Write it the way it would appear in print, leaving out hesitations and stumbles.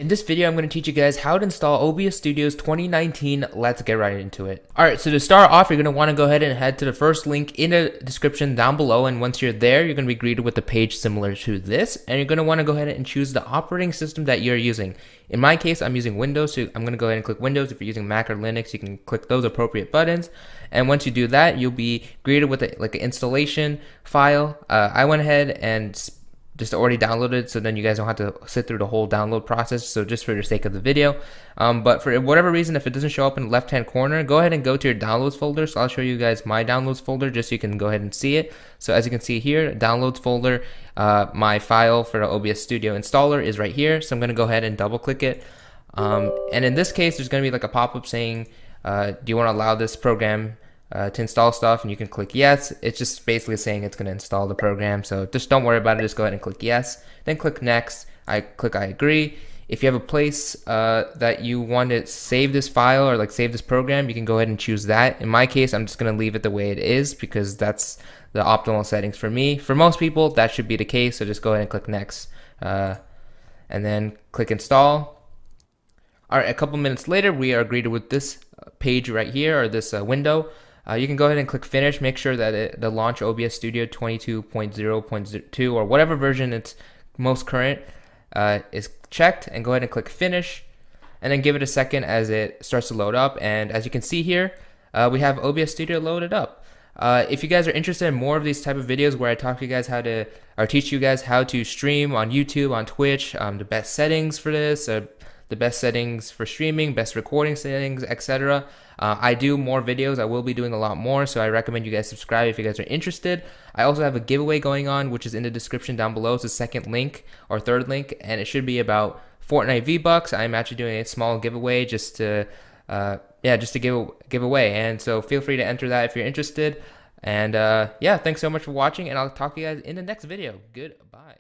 this video, I'm going to teach you guys how to install OBS Studio's 2019. Let's get right into it. Alright, so to start off, you're going to want to go ahead and head to the first link in the description down below. And once you're there, you're going to be greeted with a page similar to this. And you're going to want to go ahead and choose the operating system that you're using. In my case, I'm using Windows, so I'm going to go ahead and click Windows. If you're using Mac or Linux, you can click those appropriate buttons. And once you do that, you'll be greeted with an installation file. I went ahead and just already downloaded, so then you guys don't have to sit through the whole download process. So just for the sake of the video, but for whatever reason, if it doesn't show up in the left hand corner, go ahead and go to your downloads folder. So I'll show you guys my downloads folder just so you can go ahead and see it. So as you can see here, downloads folder, my file for the OBS Studio installer is right here. So I'm going to go ahead and double click it, and in this case, there's going to be like a pop-up saying, do you want to allow this program to install stuff? And you can click yes. It's just basically saying it's going to install the program, so just don't worry about it. Just go ahead and click yes, then click next. I agree. If you have a place that you want to save this file or like save this program, you can go ahead and choose that. In my case, I'm just going to leave it the way it is because that's the optimal settings for me. For most people, that should be the case, so just go ahead and click next, and then click install. Alright, a couple minutes later, we are greeted with this page right here, or this window. You can go ahead and click finish. Make sure that the launch OBS Studio 22.0.2 or whatever version it's most current is checked, and go ahead and click finish, and then give it a second as it starts to load up. And as you can see here, we have OBS Studio loaded up. If you guys are interested in more of these type of videos where I talk to you guys how to, or teach you guys how to stream on YouTube, on Twitch, the best settings for this, the best settings for streaming, best recording settings, etc. I do more videos. I will be doing a lot more, so I recommend you guys subscribe if you guys are interested. I also have a giveaway going on, which is in the description down below. It's the second link or third link, and it should be about Fortnite V-Bucks. I'm actually doing a small giveaway just to give away, and so feel free to enter that if you're interested. And yeah, thanks so much for watching, and I'll talk to you guys in the next video. Goodbye.